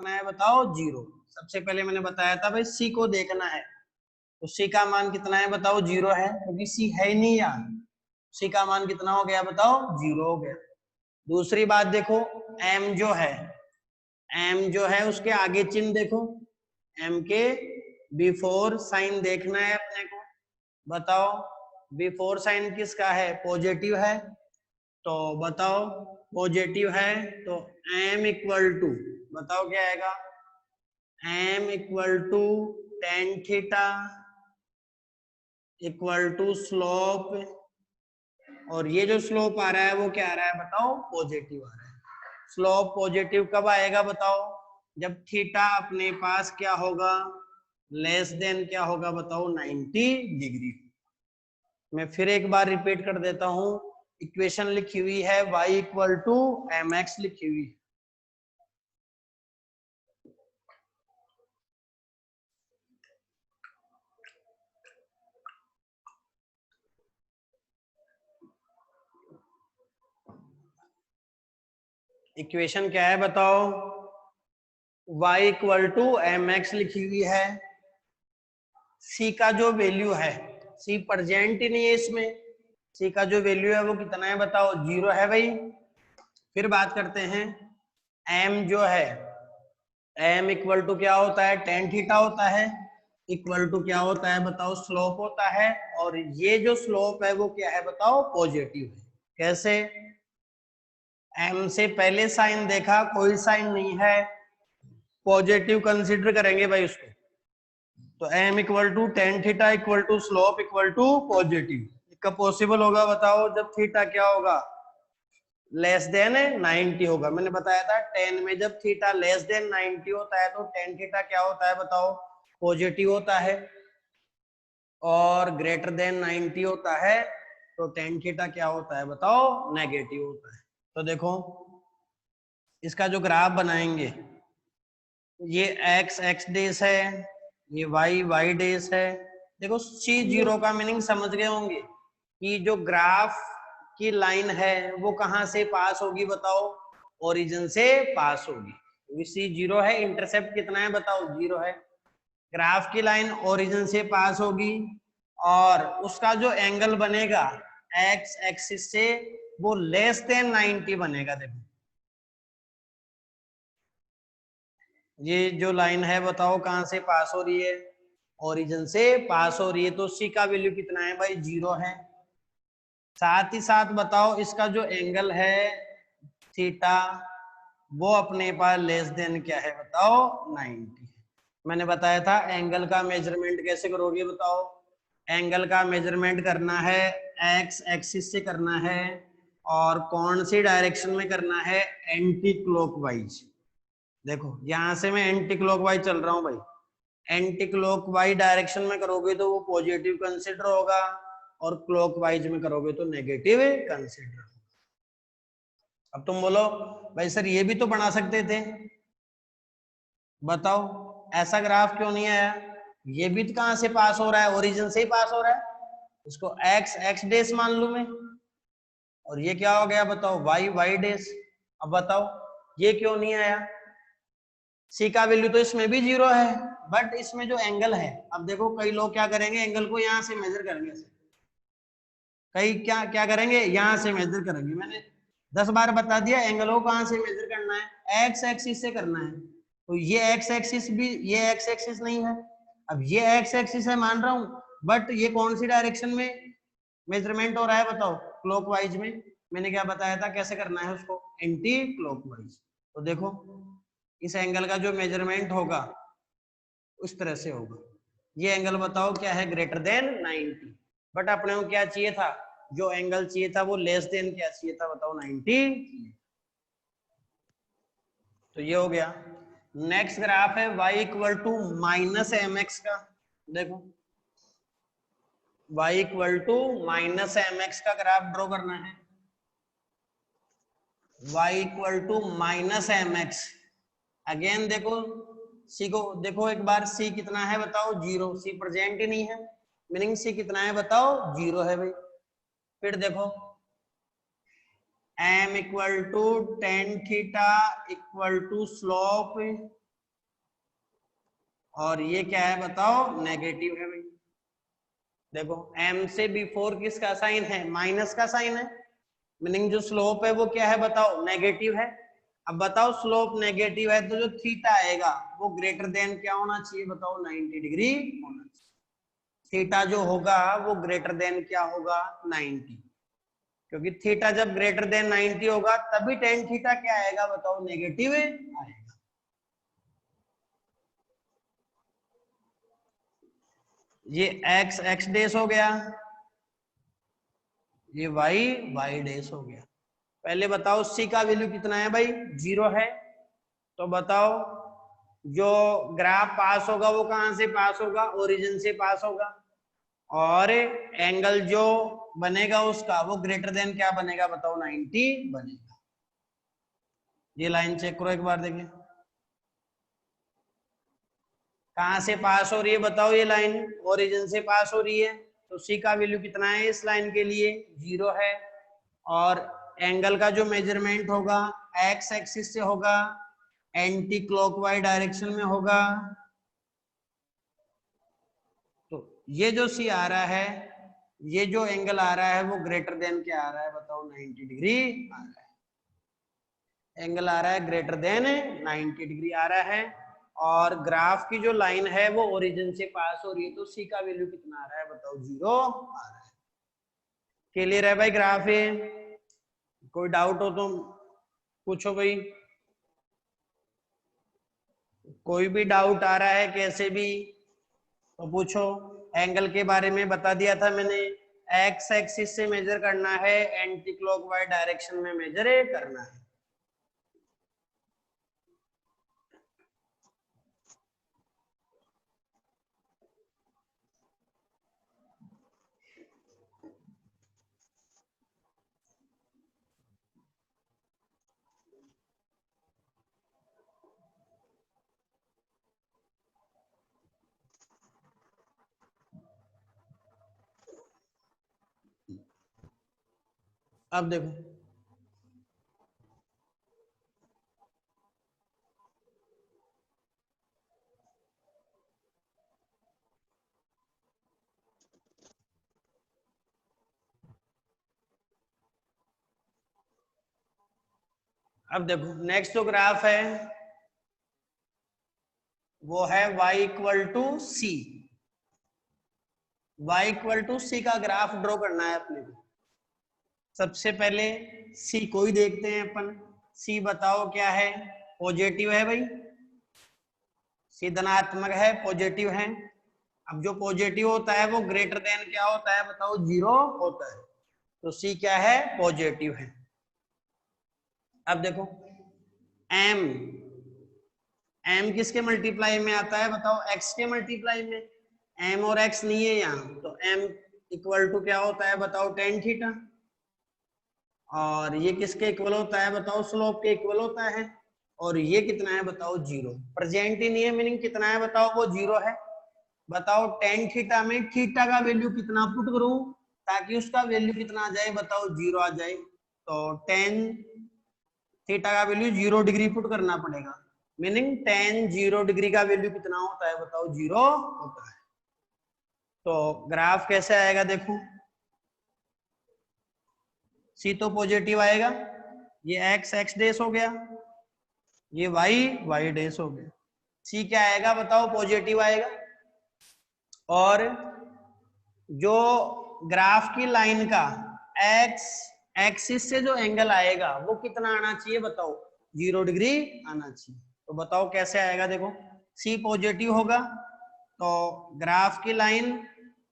कितना है बताओ 0। सबसे पहले मैंने बताया था भाई सी को देखना है, तो सी का मान कितना है बताओ 0 है, क्योंकि सी है ही नहीं यार। सी का मान कितना हो गया बताओ 0 हो गया। दूसरी बात देखो, एम जो है उसके आगे चिन्ह देखो, एम के बिफोर साइन देखना है अपने को। बताओ बिफोर साइन किसका है, पॉजिटिव है, तो बताओ पॉजिटिव है तो m इक्वल टू, बताओ क्या आएगा, m equal to tan theta equal to slope, और ये जो स्लोप आ रहा है वो क्या आ रहा है बताओ पॉजिटिव आ रहा है। स्लोप पॉजिटिव कब आएगा बताओ, जब थीटा अपने पास क्या होगा, लेस देन क्या होगा बताओ 90 डिग्री। मैं फिर एक बार रिपीट कर देता हूं, इक्वेशन लिखी हुई है y equal to M X लिखी हुई है। इक्वेशन क्या है बताओ, y equal to M X लिखी हुई है। c का जो वैल्यू है, c प्रेजेंट ही नहीं है इसमें, c का जो वैल्यू है वो कितना है बताओ 0 है भाई। फिर बात करते हैं, m जो है, m इक्वल टू क्या होता है, टेन थीटा होता है, इक्वल टू क्या होता है बताओ स्लोप होता है, और ये जो स्लोप है वो क्या है बताओ पॉजिटिव है। कैसे, m से पहले साइन देखा कोई साइन नहीं है, पॉजिटिव कंसीडर करेंगे भाई उसको, तो m equal to tan theta equal to slope equal to positive. कब पॉसिबल होगा बताओ, जब थीटा क्या होगा, लेस देन 90 होगा। मैंने बताया था 10 में जब थीटा लेस देन 90 होता है तो टेन थीटा क्या होता है बताओ पॉजिटिव होता है, और ग्रेटर देन 90 होता है तो टेन थीटा क्या होता है बताओ नेगेटिव होता है। तो देखो इसका जो ग्राफ बनाएंगे, ये x डेस है, ये y डेस है। देखो C0 का मीनिंग समझ गए होंगे कि जो ग्राफ की लाइन है वो कहां से पास होगी बताओ, ओरिजिन से पास होगी। C0 है, इंटरसेप्ट कितना है बताओ 0 है, ग्राफ की लाइन ओरिजिन से पास होगी, और उसका जो एंगल बनेगा x एक्सिस से वो लेस देन 90 बनेगा। देखो ये जो लाइन है बताओ कहां से पास हो रही है, ओरिजिन से पास हो रही है, तो सी का वैल्यू कितना है भाई 0 है। साथ ही साथ बताओ इसका जो एंगल है थीटा, वो अपने पास लेस देन क्या है बताओ 90। मैंने बताया था एंगल का मेजरमेंट कैसे करोगे बताओ, एंगल का मेजरमेंट करना है एक्स एक्सिस से करना है, और कौन सी डायरेक्शन में करना है, एंटी क्लॉकवाइज। देखो यहां से मैं एंटी क्लॉकवाइज चल रहा हूं भाई, एंटी क्लॉकवाइज डायरेक्शन में करोगे तो वो पॉजिटिव कंसीडर होगा, और क्लॉकवाइज में करोगे तो नेगेटिव कंसीडर होगा। अब तुम बोलो भाई सर ये भी तो बना सकते थे, बताओ ऐसा ग्राफ क्यों नहीं आया, ये भी तो कहां से पास हो रहा है, ओरिजिन से ही पास हो रहा है, इसको एक्स डेस मान लू मैं, और ये क्या हो गया बताओ वाई डेस। अब बताओ ये क्यों नहीं आया, सी का वैल्यू तो इसमें भी 0 है, बट इसमें जो एंगल है, अब देखो कई लोग क्या करेंगे एंगल को यहां से मेजर करेंगे, कई क्या क्या करेंगे यहां से मेजर करेंगे। मैंने 10 बार बता दिया एंगल को कहां से मेजर करना है, एक्स एक्सिस से करना है, तो ये एक्स एक्सिस भी, ये एक्स एक्सिस नहीं है, अब ये एक्स एक्सिस है मान रहा हूं, बट ये कौन सी डायरेक्शन में मेजरमेंट हो रहा है बताओ, क्लॉकवाइज में। मैंने क्या बताया था कैसे करना है उसको, एंटी क्लॉकवाइज। तो देखो इस एंगल का जो मेजरमेंट होगा उस तरह से होगा, ये एंगल बताओ क्या है, ग्रेटर देन 90, बट अपने को क्या चाहिए था, जो एंगल चाहिए था वो लेस देन क्या चाहिए था बताओ 90। तो ये हो गया। नेक्स्ट ग्राफ है y equal to minus M X का। देखो y equal to minus M X का ग्राफ ड्रॉ करना है, y equal to minus M X. Again देखो सी को देखो एक बार, सी कितना है बताओ 0, सी प्रेजेंट ही नहीं है, मीनिंग सी कितना है बताओ 0 है भाई। फिर देखो m equal to tan theta equal to slope और ये क्या है बताओ, नेगेटिव है भाई। देखो m से बिफोर किसका साइन है, माइनस का साइन है, मीनिंग जो स्लोप है वो क्या है बताओ, नेगेटिव है। अब बताओ स्लोप नेगेटिव है तो जो थीटा आएगा वो ग्रेटर देन क्या होना चाहिए बताओ, 90 डिग्री होना चाहिए। थीटा जो होगा वो ग्रेटर देन क्या होगा, 90, क्योंकि थीटा जब ग्रेटर देन 90 होगा तभी टेन थीटा क्या आएगा बताओ, नेगेटिव आएगा। ये x x डेस हो गया, ये y डेस हो गया। पहले बताओ c का वैल्यू कितना है भाई, 0 है। तो बताओ जो ग्राफ पास होगा वो कहां से पास होगा, ओरिजिन से पास होगा, और एंगल जो बनेगा उसका वो ग्रेटर देन क्या बनेगा बताओ, 90 बनेगा। ये लाइन चेक करो एक बार, देखिए कहां से पास हो रही है बताओ, ये लाइन ओरिजिन से पास हो रही है, तो सी का वैल्यू कितना है इस लाइन के लिए, 0 है। और एंगल का जो मेजरमेंट होगा एक्स एक्सिस से होगा, एंटी क्लॉकवाइज डायरेक्शन में होगा। तो ये जो सी आ रहा है, ये जो एंगल आ रहा है वो ग्रेटर देन क्या आ रहा है बताओ, 90 डिग्री आ रहा है। एंगल आ रहा है ग्रेटर देन 90 डिग्री आ रहा है। और ग्राफ की जो लाइन है वो ओरिजिन से पास हो रही है, तो सी का वैल्यू कितना आ रहा है बताओ, 0 आ रहा है। क्लियर है भाई ग्राफ है? कोई डाउट हो तो पूछो भाई, कोई भी डाउट आ रहा है कैसे भी तो पूछो। एंगल के बारे में बता दिया था मैंने, एक्स एक्सिस से मेजर करना है, एंटी क्लॉकवाइज डायरेक्शन में मेजर करना है। अब देखो अब देखो नेक्स्ट जो ग्राफ है वो है y equal to c. y equal to c का ग्राफ ड्रॉ करना है अपने को। सबसे पहले सी को ही देखते हैं अपन। सी बताओ क्या है, पॉजिटिव है भाई, सी धनात्मक है, पॉजिटिव है। अब जो पॉजिटिव होता है वो ग्रेटर देन क्या होता है बताओ, 0 होता है। तो सी क्या है, पॉजिटिव है। अब देखो m, m किसके मल्टीप्लाई में आता है बताओ, x के मल्टीप्लाई में। m और x नहीं है यहाँ, तो m इक्वल टू क्या होता है बताओ, tan थीटा। और ये किसके इक्वल होता है बताओ, स्लोप के इक्वल होता है। और ये कितना है बताओ, 0। प्रेजेंट ही नहीं है, मीनिंग कितना है बताओ, वो 0 है। बताओ tan थीटा में थीटा का वैल्यू कितना पुट करूं ताकि उसका वैल्यू कितना आ जाए बताओ, 0 आ जाए। तो tan थीटा का वैल्यू 0 डिग्री पुट करना पड़ेगा, मीनिंग tan 0 डिग्री का वैल्यू कितना होता है बताओ, 0 होता है। तो ग्राफ कैसे आएगा देखो, सी तो पॉजिटिव आएगा, ये x x डेस हो गया, ये y डेस हो गया। सी क्या आएगा बताओ, पॉजिटिव आएगा। और जो ग्राफ की लाइन का x एक्सिस से जो एंगल आएगा वो कितना आना चाहिए बताओ, 0 डिग्री आना चाहिए। तो बताओ कैसे आएगा, देखो सी पॉजिटिव होगा तो ग्राफ की लाइन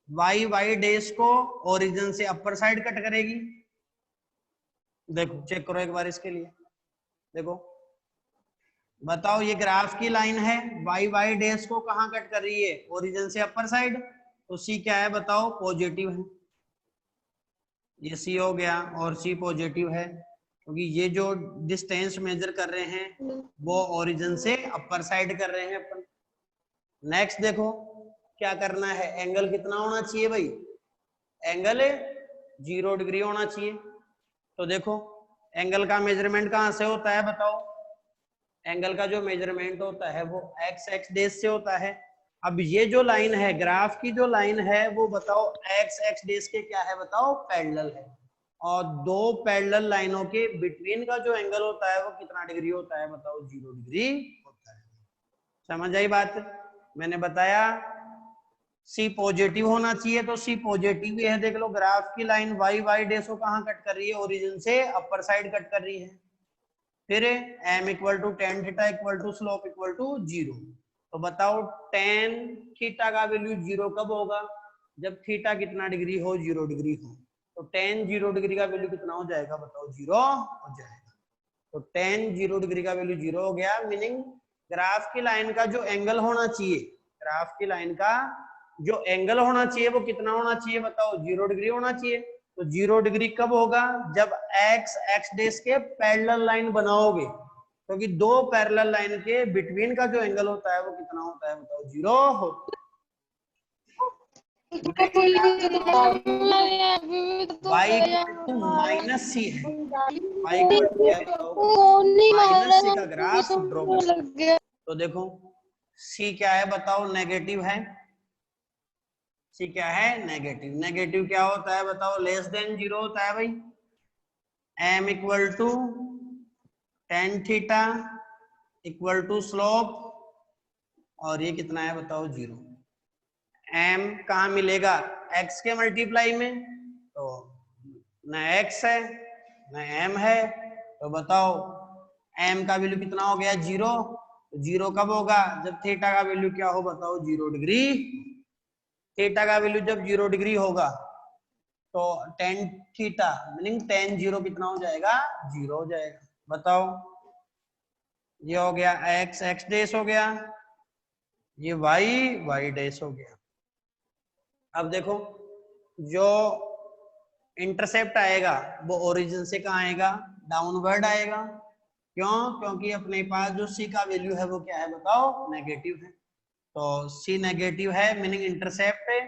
y डेस को ओरिजिन से अपर साइड कट करेगी। देखो चेक करो एक बार इसके लिए, देखो बताओ ये ग्राफ की लाइन है, y डेस को कहाँ कट कर रही है, ओरिजिन से अपर साइड। तो सी क्या है बताओ, पॉजिटिव है। ये सी हो गया और सी पॉजिटिव है क्योंकि ये जो डिस्टेंस मेजर कर रहे हैं वो ओरिजिन से अपर साइड कर रहे हैं अपन। नेक्स्ट देखो क्या करना है, एंगल कितना होना चाहिए भाई, एंगल 0 डिग्री होना चाहिए। तो देखो एंगल का मेजरमेंट कहां से होता है बताओ, एंगल का जो मेजरमेंट होता है वो एक्स एक्स डेस से होता है। अब ये जो लाइन है, ग्राफ की जो लाइन है, वो बताओ एक्स एक्स डेज के क्या है, बताओ पैरेलल है। और दो पैरेलल लाइनों के बिटवीन का जो एंगल होता है वो कितना डिग्री होता है, बताओ 0 डिग्री होता है। समझ आई बात? मैंने बताया सी पॉजिटिव होना चाहिए, तो सी पॉजिटिव ही है। देख लो ग्राफ की लाइन वाई वाई डेज को कहाँ कट कर रही है, ओरिजिन से अपर साइड कट कर रही है। फिर m equal to tan theta equal to slope equal to 0। तो बताओ टेन थीटा का वैल्यू 0 कब होगा, जब थीटा कितना डिग्री हो, 0 डिग्री हो। तो टेन 0 डिग्री का वैल्यू कितना हो जाएगा, बताओ 0 हो जाएगा। तो टेन 0 डिग्री का वैल्यू 0 हो गया, मीनिंग ग्राफ की लाइन का जो एंगल होना चाहिए, ग्राफ की लाइन का जो एंगल होना चाहिए वो कितना होना चाहिए, बताओ 0 डिग्री होना चाहिए। तो 0 डिग्री कब होगा, जब एक्स एक्स डेज के पैरेलल लाइन बनाओगे, क्योंकि तो दो पैरेलल लाइन के बिटवीन का जो एंगल होता है वो कितना होता है, बताओ 0 होता है। y इक्वल टू माइनस सी है, y इक्वल टू क्या है बताओ, माइनस सी का ग्राफ ड्रॉ कर। तो देखो c क्या है बताओ, नेगेटिव है। सी क्या है, नेगेटिव। नेगेटिव क्या होता है बताओ, लेस देन 0 होता है भाई। m equal to tan theta equal to slope, और ये कितना है बताओ 0। m कहाँ मिलेगा, x के मल्टीप्लाई में, तो न x है न m है, तो बताओ m का वैल्यू कितना हो गया, 0। 0 कब होगा, जब थीटा का वैल्यू क्या हो, बताओ 0 डिग्री। थीटा का वैल्यू जब 0 डिग्री होगा तो टेन थीटा मीनिंग टेन 0 कितना हो जाएगा, 0 हो जाएगा। बताओ ये हो गया x x डेस हो गया, ये y y डेस हो गया। अब देखो जो इंटरसेप्ट आएगा वो ओरिजिन से कहाँ आएगा, डाउनवर्ड आएगा। क्यों, क्योंकि अपने पास जो c का वैल्यू है वो क्या है बताओ, नेगेटिव है। तो c नेगेटिव है मीनिंग इंटरसेप्ट है,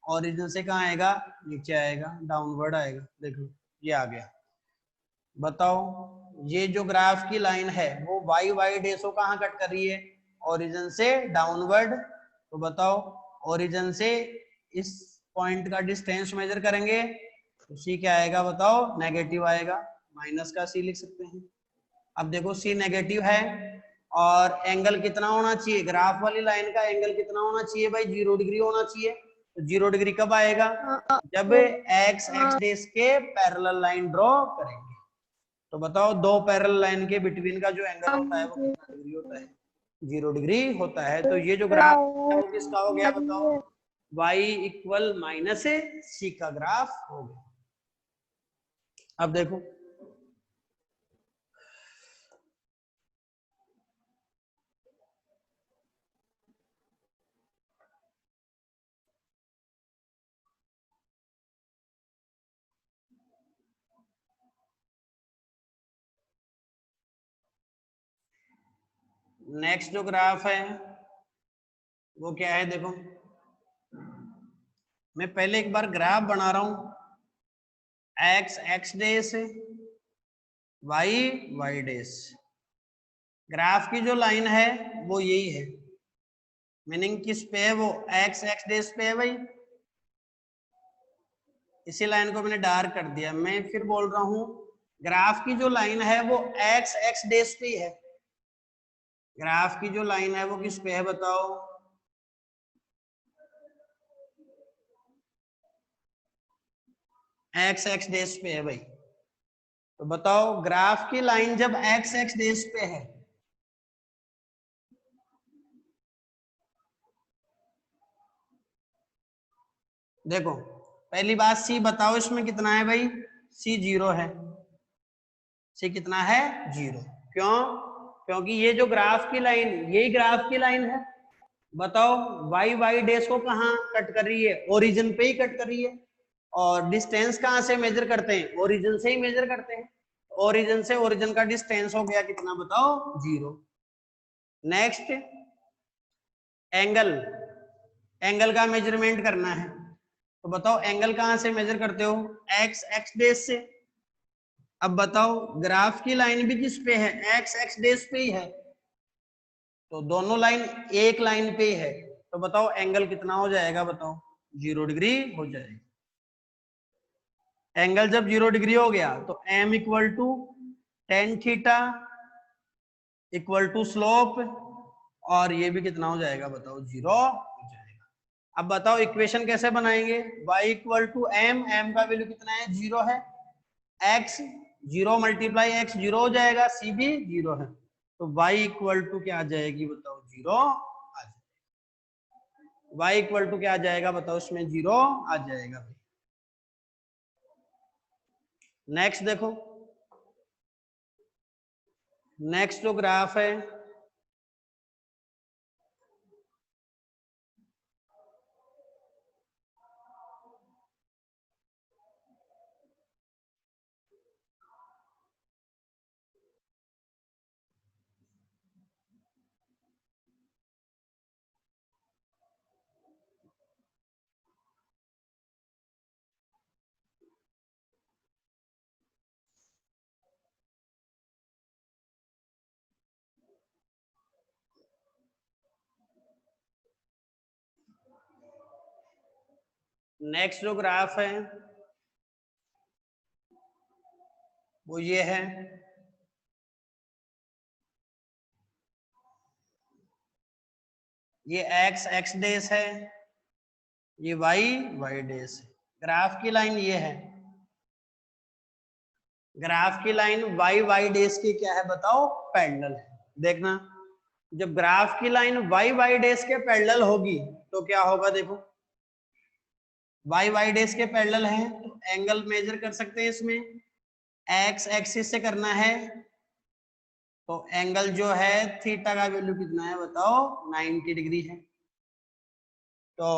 ओरिजिन से कहाँ आएगा, नीचे आएगा, डाउनवर्ड आएगा। देखो ये आ गया। बताओ ये जो ग्राफ की लाइन है वो वाई वाई डेस को कहाँ कट कर रही है, ओरिजिन से डाउनवर्ड। तो बताओ ओरिजिन से इस पॉइंट का डिस्टेंस मेजर करेंगे तो सी क्या आएगा बताओ, नेगेटिव आएगा, माइनस का सी लिख सकते हैं। अब देखो सी नेगेटिव है और एंगल कितना होना चाहिए, ग्राफ वाली लाइन का एंगल कितना होना चाहिए भाई, 0 डिग्री होना चाहिए। तो 0 डिग्री कब आएगा, जब एक्स एक्स डेस के पैरेलल लाइन ड्रॉ करेंगे। तो बताओ दो पैरेलल लाइन के बिटवीन का जो एंगल होता है वो कितना डिग्री होता है, 0 डिग्री होता है। तो ये जो ग्राफ है वो किसका हो गया बताओ, y इक्वल माइनस सी का ग्राफ हो गया। अब देखो नेक्स्ट जो ग्राफ है वो क्या है, देखो मैं पहले एक बार ग्राफ बना रहा हूं, एक्स एक्स डेस वाई वाई डेस। ग्राफ की जो लाइन है वो यही है, मीनिंग किस पे है वो, एक्स एक्स डेस पे है भाई। इसी लाइन को मैंने डार्क कर दिया। मैं फिर बोल रहा हूं ग्राफ की जो लाइन है वो एक्स एक्स डेस पे है। ग्राफ की जो लाइन है वो किस पे है बताओ, एक्स एक्स डेस पे है भाई। तो बताओ ग्राफ की लाइन जब एक्स एक्स डेस पे है, देखो पहली बात सी बताओ इसमें कितना है भाई, सी 0 है। सी कितना है, 0। क्यों, क्योंकि ये जो ग्राफ की लाइन, यही ग्राफ की लाइन है। बताओ वाई वाई डेस को कहाँ कट कर रही है, ओरिजिन पे ही कट कर रही है। और डिस्टेंस कहाँ से मेजर करते हैं, ओरिजिन से ही मेजर करते हैं। ओरिजिन से ओरिजिन का डिस्टेंस हो गया कितना बताओ, 0। नेक्स्ट एंगल, एंगल का मेजरमेंट करना है। तो बताओ एंगल कहाँ से मेजर करते हो, एक्स एक्स डेस से। अब बताओ ग्राफ की लाइन भी किस पे है, एक्स एक्स डेस पे ही है। तो दोनों लाइन एक लाइन पे ही है। तो बताओ एंगल कितना हो जाएगा, बताओ 0 डिग्री हो जाएगा। एंगल जब 0 डिग्री हो गया तो m equal to tan theta equal to slope, और ये भी कितना हो जाएगा बताओ 0 हो जाएगा। अब बताओ इक्वेशन कैसे बनाएंगे, y equal to m, m का वैल्यू कितना है 0 है, x 0 मल्टीप्लाई x 0 हो जाएगा, c भी 0 है, तो y इक्वल टू क्या आ जाएगी बताओ 0 आ जाएगा। y इक्वल टू क्या आ जाएगा बताओ, इसमें 0 आ जाएगा भाई। नेक्स्ट देखो, नेक्स्ट जो ग्राफ है नेक्स्ट जो ग्राफ है वो ये है, ये x x डेस है, ये y y डेस है। ग्राफ की लाइन ये है, ग्राफ की लाइन y y डेस की क्या है बताओ, पैरेलल है। देखना जब ग्राफ की लाइन y y डेस के पैरेलल होगी तो क्या होगा, देखो y y डेस के पैरेलल है तो एंगल मेजर कर सकते हैं इसमें, x एक्सिस से करना है तो एंगल जो है थीटा का वैल्यू कितना है बताओ 90 डिग्री है। तो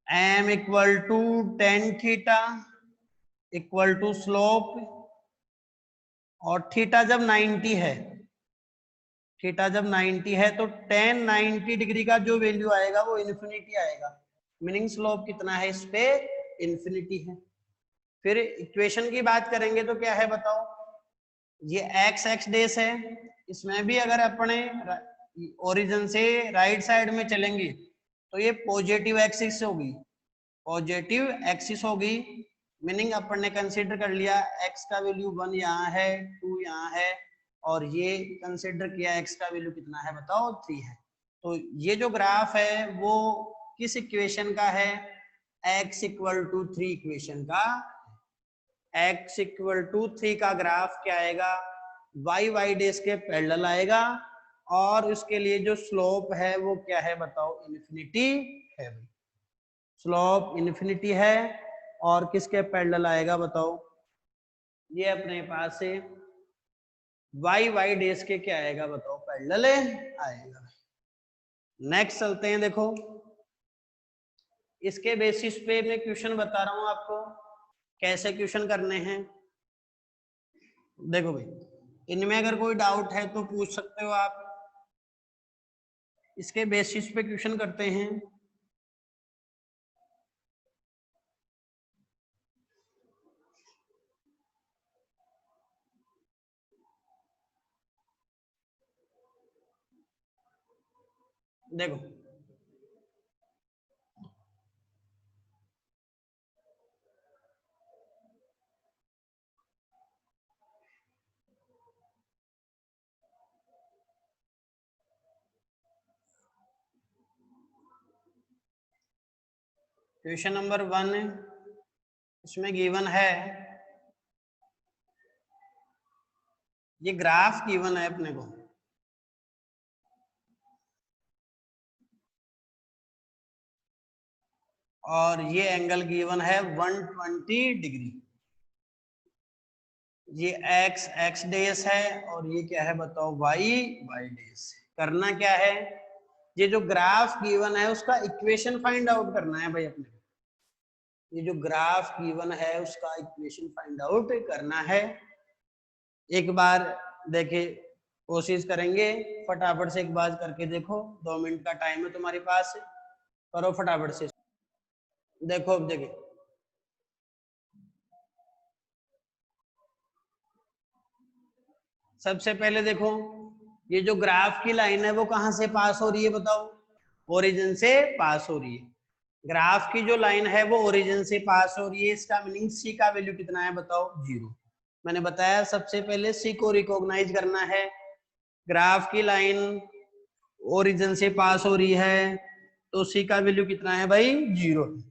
m equal to tan theta equal to slope, और थीटा जब 90 है, थीटा जब 90 है तो टेन 90 डिग्री का जो वैल्यू आएगा वो इन्फिनिटी आएगा, मीनिंग स्लोप कितना है इस पे, इन्फिनिटी है। फिर इक्वेशन की बात करेंगे तो क्या है बताओ, ये x x डेस है, इसमें भी अगर अपने ओरिजिन से राइट साइड में चलेंगे तो ये पॉजिटिव एक्सिस होगी, पॉजिटिव एक्सिस होगी, मीनिंग अपन ने कंसीडर कर लिया x का वैल्यू 1 यहाँ है, 2 यहाँ है, और ये कंसीडर किया x का वैल्यू कितना है बताओ 3 है। तो ये जो ग्राफ है वो किस इक्वेशन का है, x इक्वल टू 3 इक्वेशन का, x इक्वल टू 3 का ग्राफ क्या आएगा, y y डेस के पैरेलल आएगा, और उसके लिए जो स्लोप है वो क्या है बताओ, इन्फिनिटी है। स्लोप इन्फिनिटी है और किसके पैरेलल आएगा बताओ, ये अपने पास से y y डेस के क्या आएगा बताओ, पैरेलल आएगा। नेक्स्ट चलते हैं, देखो इसके बेसिस पे मैं क्वेश्चन बता रहा हूं आपको कैसे क्वेश्चन करने हैं। देखो भाई इनमें अगर कोई डाउट है तो पूछ सकते हो आप, इसके बेसिस पे क्वेश्चन करते हैं। देखो क्वेश्चन नंबर 1 इसमें गिवन है, ये ग्राफ गिवन है अपने को, और ये एंगल गिवन है 120 डिग्री, ये x x डेस है और ये क्या है बताओ y y डेस। करना क्या है, ये जो ग्राफ गिवन है उसका इक्वेशन फाइंड आउट करना है भाई अपने को, ये जो ग्राफ गिवन है उसका इक्वेशन फाइंड आउट करना है। एक बार देखे कोशिश करेंगे, फटाफट से एक बार करके देखो, 2 मिनट का टाइम है तुम्हारे पास, करो फटाफट से। देखो अब देखिए, सबसे पहले देखो ये जो ग्राफ की लाइन है वो कहां से पास हो रही है बताओ, ओरिजिन से पास हो रही है। ग्राफ की जो लाइन है वो ओरिजिन से पास हो रही है, इसका मीनिंग सी का वैल्यू कितना है बताओ, 0। मैंने बताया सबसे पहले सी को रिकॉग्नाइज करना है। ग्राफ की लाइन ओरिजिन से पास हो रही है तो सी का वैल्यू कितना है भाई, 0।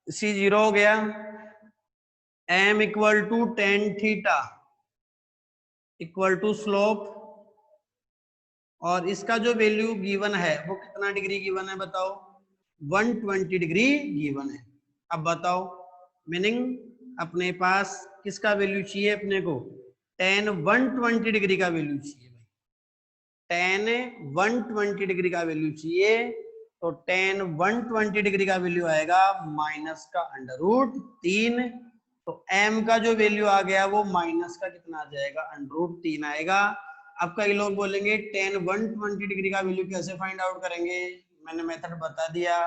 सी 0 हो गया। m equal to tan theta equal to slope, और इसका जो वैल्यू गिवन है वो कितना डिग्री गिवन है बताओ, 120 डिग्री गिवन है। अब बताओ मीनिंग अपने पास किसका वैल्यू चाहिए अपने को, tan 120 डिग्री का वैल्यू चाहिए भाई। tan 120 डिग्री का वैल्यू चाहिए तो tan 120 डिग्री का वैल्यू आएगा माइनस का √3। तो m का जो वैल्यू आ गया वो माइनस का कितना आ जाएगा, √3 आएगा। अब कई लोग बोलेंगे tan 120 डिग्री का वैल्यू कैसे फाइंड आउट करेंगे, मैंने मेथड बता दिया,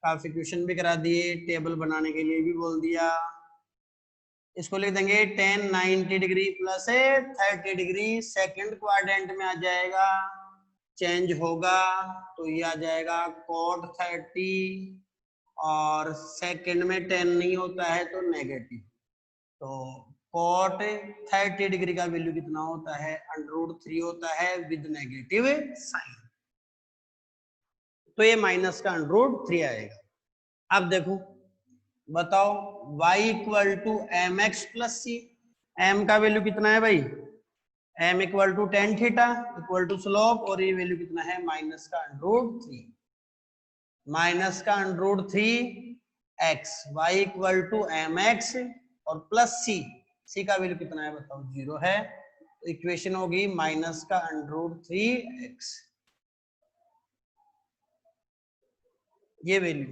काफी क्वेश्चन भी करा दिए, टेबल बनाने के लिए भी बोल दिया। इसको लिख देंगे tan 90 degree plus 30 degree second quadrant में आ जाएगा, चेंज होगा तो ये आ जाएगा cot 30, और सेकंड में 10 नहीं होता है तो नेगेटिव, तो cot 30 डिग्री का वैल्यू कितना होता है, √3 होता है विद नेगेटिव साइन, तो ये माइनस का √3 आएगा। अब देखो बताओ y equal to M x plus C, m का वैल्यू कितना है भाई, m equal to tan theta equal to slope, और ये वैल्यू कितना है माइनस का √3, माइनस का √3 x, y equal to M X और प्लस सी का वैल्यू कितना है बताओ, 0 है, तो इक्वेशन होगी माइनस का √3 x, ये वैल्यू।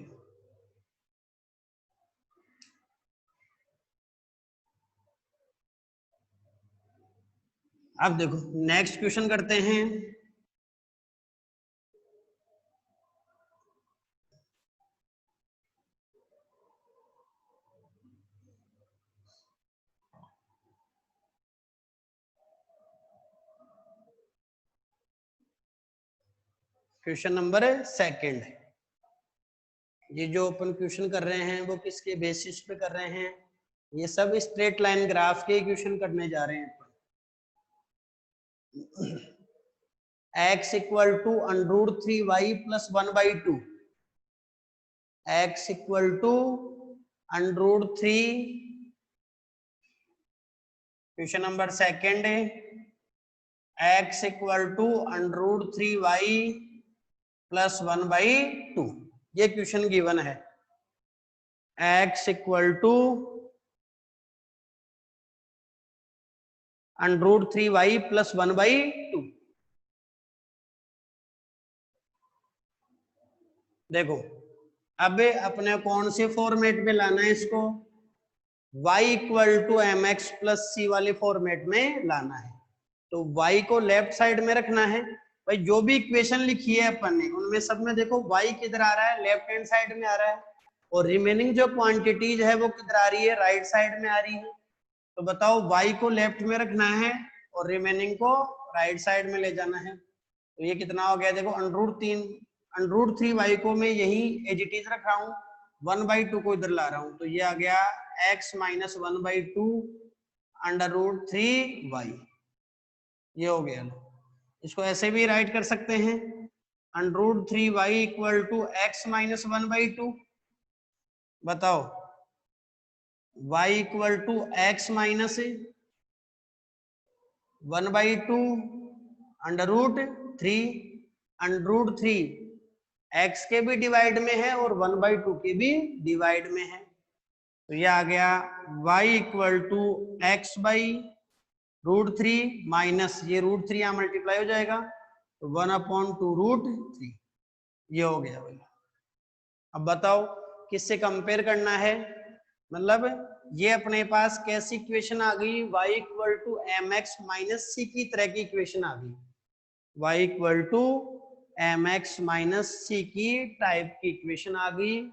अब देखो नेक्स्ट क्वेश्चन करते हैं। क्वेश्चन नंबर 2, ये जो अपन क्वेश्चन कर रहे हैं वो किसके बेसिस पे कर रहे हैं, ये सब स्ट्रेट लाइन ग्राफ के क्वेश्चन करने जा रहे हैं अपन। x equal to √3y plus 1/2, x equal to √3, question number 2, x equal to √3y plus 1/2, ये क्वेश्चन गिवन है। x equal to √3y plus 1/2। देखो अब अपने कौन से फॉर्मेट में लाना है इसको, y equal to M x plus c वाले फॉर्मेट में लाना है। तो y को लेफ्ट साइड में रखना है भाई, जो भी इक्वेशन लिखी है अपन ने उनमें सब में देखो y किधर आ रहा है, लेफ्ट हैंड साइड में आ रहा है, और रिमेनिंग जो क्वांटिटीज है वो किधर आ रही है, राइट साइड में आ रही है। तो बताओ y को लेफ्ट में रखना है और रिमेनिंग को राइट साइड में ले जाना है, तो ये कितना हो गया देखो, √3y को मैं यही एज इट इज रख रहा हूँ, 1/2 को इधर ला रहा हूँ, तो ये आ गया x माइनस 1/2 √3y, ये हो गया। इसको ऐसे भी राइट कर सकते हैं, √3y equal to x minus 1/2, बताओ y equal to x minus 1/2 √3 x के भी डिवाइड में है और 1/2 के भी डिवाइड में है, तो ये आ गया y equal to x/√3 minus ये √3 यहाँ मल्टीप्लाई हो जाएगा तो 1/2 √3, ये हो गया भाई। अब बताओ किससे कंपेयर करना है, मतलब ये अपने पास कैसी इक्वेशन आ गई, y equal to M x minus c की तरह की इक्वेशन आ गई, y equal to M x minus c की टाइप की इक्वेशन आ गई।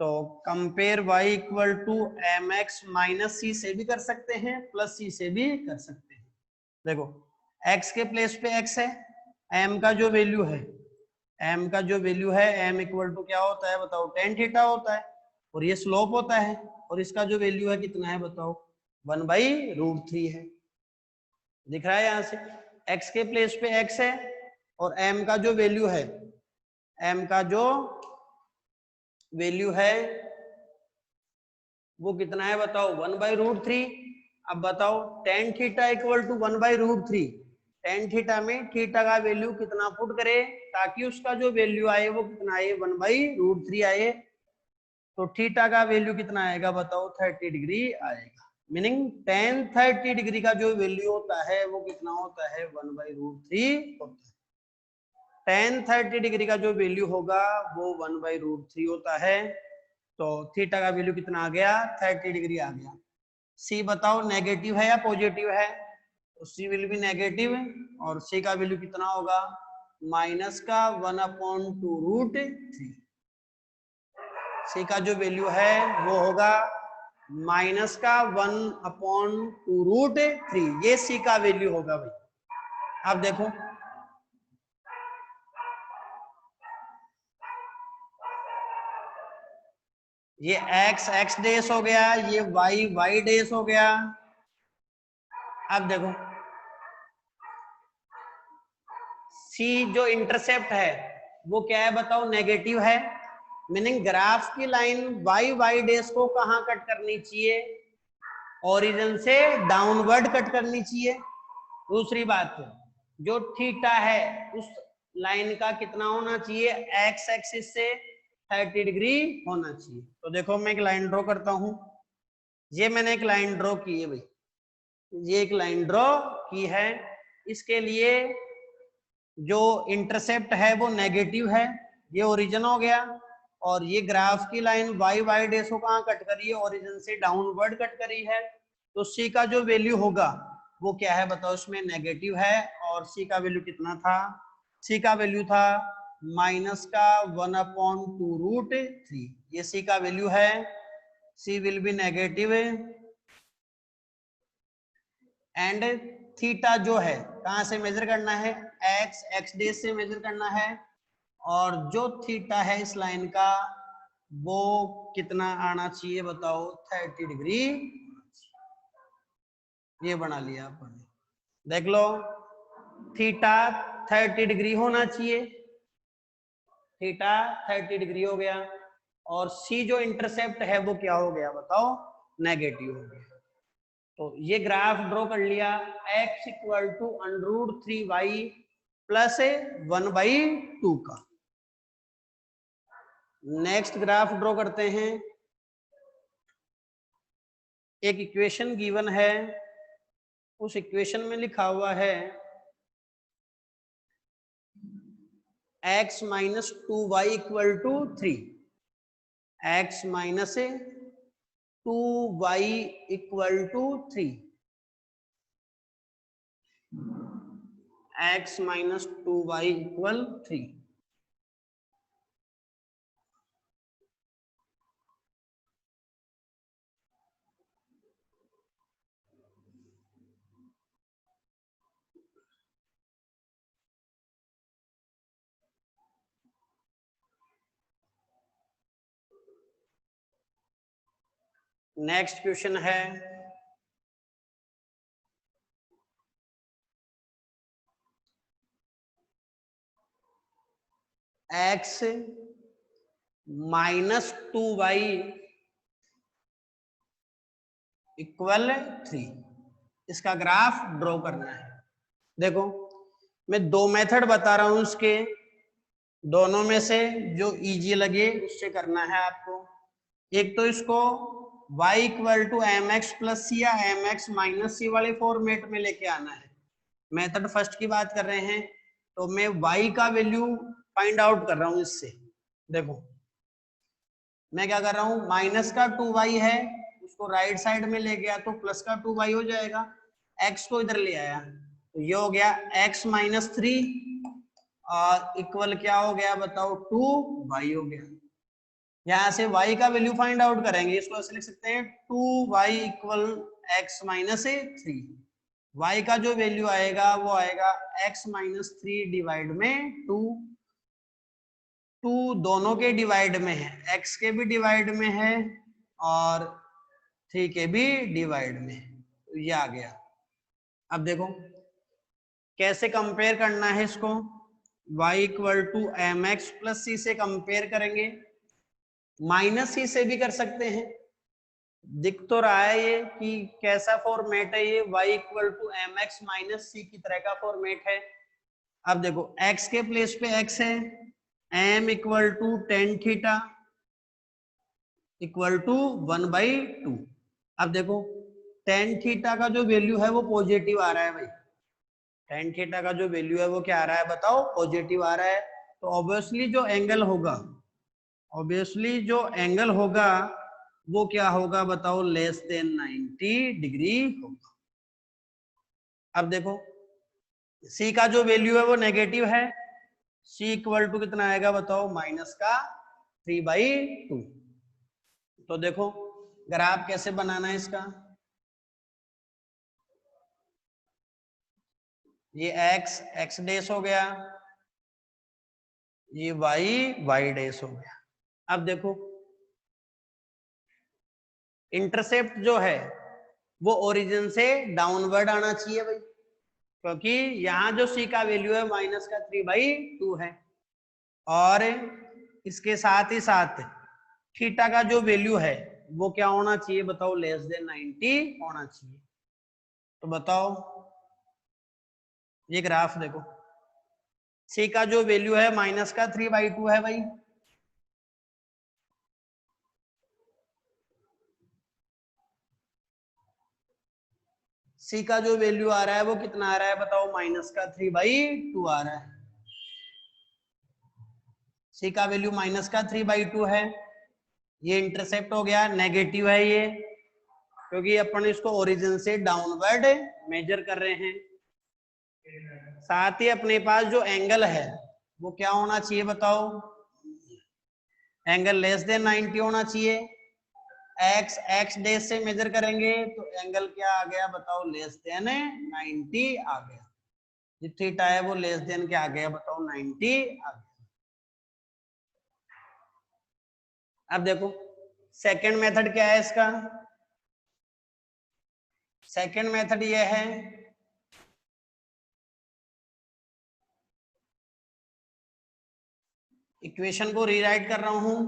तो compare y equal to M x minus c से भी कर सकते हैं, प्लस सी से भी कर सकते हैं। देखो x के प्लेस पे x है, m का जो वैल्यू है m का जो वैल्यू है m इक्वल टू क्या होता है बताओ, tan थीटा होता है, और ये स्लोप होता है, और इसका जो वैल्यू है कितना है बताओ, 1/√3 है। दिख रहा है यहाँ से, x के प्लेस पे x है, और m का जो वैल्यू है, m का जो वैल्यू है वो कितना है बताओ, 1/√3। अब बताओ tan theta equal to 1/√3, tan theta में थीटा का वैल्यू कितना पुट करे ताकि उसका जो वैल्यू आए वो कितना आए, 1/√3 आए। तो थीटा का वैल्यू कितना आएगा बताओ, 30 डिग्री आएगा। मीनिंग tan 30 डिग्री का जो वैल्यू होता है वो कितना होता है, 1/√3 होता है। tan 30 डिग्री का जो वैल्यू होगा वो 1/√3 होता है। तो थीटा का वैल्यू कितना आ गया, 30 डिग्री आ गया। सी बताओ नेगेटिव है या पॉजिटिव है, तो सी विल बी नेगेटिव, और सी का वैल्यू कितना होगा, माइनस का 1/2√3। सी का जो वैल्यू है वो होगा माइनस का 1/2√3, ये सी का वैल्यू होगा भाई। आप देखो ये x डेस हो गया, ये y डेस हो गया। अब देखो सी जो इंटरसेप्ट है वो क्या है बताओ, नेगेटिव है। मीनिंग ग्राफ की लाइन y डेस को कहां कट करनी चाहिए, ओरिजिन से डाउनवर्ड कट करनी चाहिए। दूसरी बात जो थीटा है उस लाइन का कितना होना चाहिए, x एक्सिस से 30 डिग्री होना चाहिए। तो देखो मैं एक लाइन ड्रॉ करता हूं, ये मैंने एक लाइन ड्रॉ की है भाई, ये एक लाइन ड्रॉ की है। इसके लिए जो इंटरसेप्ट है वो नेगेटिव है, ये ओरिजिन हो गया, और ये ग्राफ की लाइन y डेस को कहां कट करी है, ओरिजिन से डाउनवर्ड कट करी है। तो सी का जो वैल्यू होगा वो क्या है बताओ, इसमें नेगेटिव है, और सी का वैल्यू कितना था, सी का वैल्यू था माइनस का 1/2√3। ये सी का वैल्यू है, C will be negative, and theta जो है कहां से मेजर करना है, एक्स डेस से मेजर करना है, और जो थीटा है इस लाइन का वो कितना आना चाहिए बताओ, 30 डिग्री। ये बना लिया आपने, देख लो थीटा 30 डिग्री होना चाहिए, थीटा 30 डिग्री हो गया, और सी जो इंटरसेप्ट है वो क्या हो गया बताओ, नेगेटिव हो गया। तो ये ग्राफ ड्रॉ कर लिया, x equal to √3y plus 1/2 का। नेक्स्ट ग्राफ ड्रॉ करते हैं, एक इक्वेशन गिवन है, उस इक्वेशन में लिखा हुआ है x minus 2y equal to 3, x minus 2y equal to 3, x minus 2y equal 3। Next question है x माइनस 2y इक्वल 3, इसका ग्राफ ड्रॉ करना है। देखो मैं दो मेथड बता रहा हूं इसके, दोनों में से जो इजी लगे उससे करना है आपको। एक तो इसको y equal to M x plus c या एम एक्स माइनस सी वाले फॉर्मेट में लेके आना है। मेथड फर्स्ट की बात कर रहे हैं, तो मैं y का वैल्यू फाइंड आउट कर रहा हूं इससे। देखो मैं क्या कर रहा हूं, माइनस का 2y है उसको राइट साइड में ले गया तो प्लस का 2y हो जाएगा, x को इधर ले आया तो ये हो गया x माइनस 3, और इक्वल क्या हो गया बताओ, 2y हो गया। यहाँ से y का वैल्यू फाइंड आउट करेंगे, इसको ऐसे लिख सकते हैं 2y equal x minus 3। y का जो वैल्यू आएगा वो आएगा x माइनस 3 डिवाइड में 2, दोनों के डिवाइड में है, x के भी डिवाइड में है और 3 के भी डिवाइड में है, तो ये आ गया। अब देखो कैसे कंपेयर करना है इसको, y equal to M x plus c से कंपेयर करेंगे, माइनस सी से भी कर सकते हैं। दिख तो रहा है ये कि कैसा फॉर्मेट है ये, y equal to M x minus c की तरह का फॉर्मेट है। अब देखो x के प्लेस पे x है, m equal to tan theta equal to 1/2। अब देखो टेन थीटा का जो वैल्यू है वो पॉजिटिव आ रहा है भाई, टेन थीटा का जो वैल्यू है वो क्या आ रहा है बताओ, पॉजिटिव आ रहा है। तो ऑब्वियसली जो एंगल होगा, ऑब्वियसली जो एंगल होगा वो क्या होगा बताओ, लेस देन 90 डिग्री होगा। अब देखो C का जो वैल्यू है वो नेगेटिव है, C इक्वल टू कितना आएगा बताओ, माइनस का 3/2। तो देखो ग्राफ कैसे बनाना है इसका, ये x डैश हो गया, ये y डैश हो गया। अब देखो इंटरसेप्ट जो है वो ओरिजिन से डाउनवर्ड आना चाहिए भाई, क्योंकि यहाँ जो C का वैल्यू है माइनस का 3/2 है, और इसके साथ ही साथ थीटा का जो वैल्यू है वो क्या होना चाहिए बताओ, लेस देन 90 होना चाहिए। तो बताओ ये ग्राफ देखो, C का जो वैल्यू है माइनस का 3/2 है भाई, C का जो वैल्यू आ रहा है वो कितना आ रहा है बताओ, माइनस का 3/2 आ रहा है। C का वैल्यू माइनस का 3/2 है, ये इंटरसेप्ट हो गया, नेगेटिव है ये, क्योंकि अपन इसको ओरिजिन से डाउनवर्ड मेजर कर रहे हैं। साथ ही अपने पास जो एंगल है वो क्या होना चाहिए बताओ, एंगल लेस देन 90 होना चाहिए। x डैश से मेजर करेंगे तो एंगल क्या आ गया बताओ, लेस देन 90 आ गया। जो थीटा है वो लेस देन क्या आ गया बताओ, 90 आ गया। अब देखो सेकंड मेथड क्या है इसका, सेकंड मेथड ये है, इक्वेशन को रीराइट कर रहा हूं,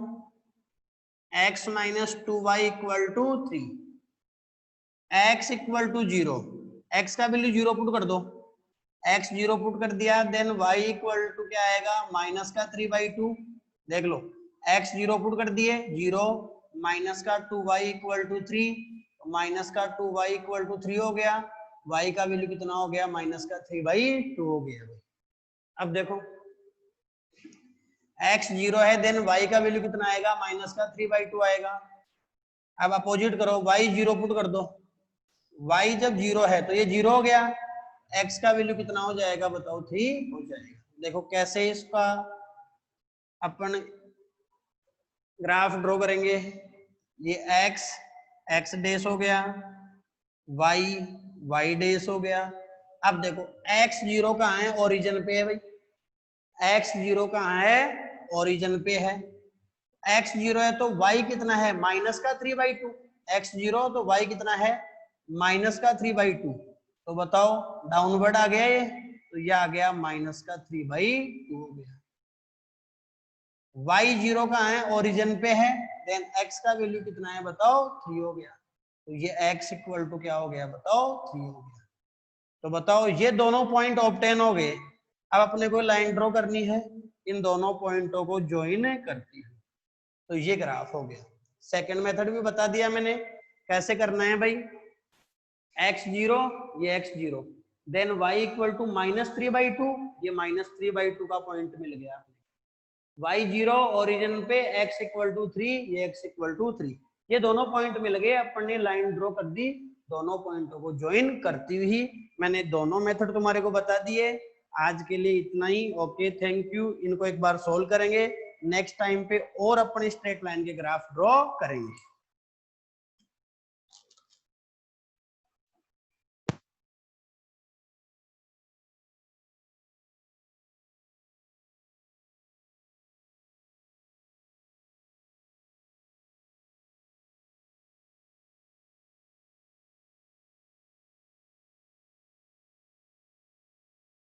x minus 2y equal to 3, x equal to 0, x का वैल्यू 0 पुट कर दो, x 0 पुट कर दिया, देन y इक्वल टू क्या आएगा, माइनस का 3/2। देख लो x 0 पुट कर दिए 0, माइनस का 2y इक्वल टू 3, माइनस का 2y इक्वल टू 3 हो गया, y का वैल्यू कितना हो गया, माइनस का 3/2 हो गया। अब देखो x 0 है, देन y का वैल्यू कितना आएगा, माइनस का 3/2 आएगा। अब अपोजिट करो, y 0 पुट कर दो, y जब 0 है तो ये 0 हो गया, x का वैल्यू कितना हो जाएगा बताओ, 3 हो जाएगा। देखो कैसे इसका अपन ग्राफ ड्रॉ करेंगे, ये x डैश हो गया, y डैश हो गया। अब देखो x 0 कहाँ है, ओरिजिन पे है भाई, x 0 कहाँ है, ओरिजिन पे है, x 0 है तो y कितना है, माइनस का 3/2, x 0 तो y कितना है, माइनस का 3/2। तो बताओ डाउनवर्ड आ गया ये, तो ये आ गया माइनस का 3/2 हो गया। y 0 कहाँ है, ओरिजिन पे है, देन x का वैल्यू कितना है बताओ, 3 हो गया। तो ये x इक्वल टू क्या हो गया बताओ, 3 हो गया। तो बताओ ये दोनों पॉइंट ऑब्टेन हो गए। अब अपने को लाइन ड्रॉ करनी है, इन दोनों पॉइंटों को ज्वाइन करती है, तो ये ग्राफ हो गया। सेकंड मेथड भी बता दिया मैंने कैसे करना है भाई, x0 ये x0, then y equal to minus 3/2, ये माइनस 3/2 का पॉइंट मिल गया, y0 ओरिजिन पे x इक्वल टू 3, ये x इक्वल टू 3, ये दोनों पॉइंट मिल गए, अपन ने लाइन ड्रॉ कर दी, दोनों पॉइंटों को ज्वाइन करती हुई मैंने दोनों मेथड तुम्हारे को बता दिए। आज के लिए इतना ही, ओके थैंक यू। इनको एक बार सोल्व करेंगे, नेक्स्ट टाइम पे और अपने स्ट्रेट लाइन के ग्राफ ड्रॉ करेंगे।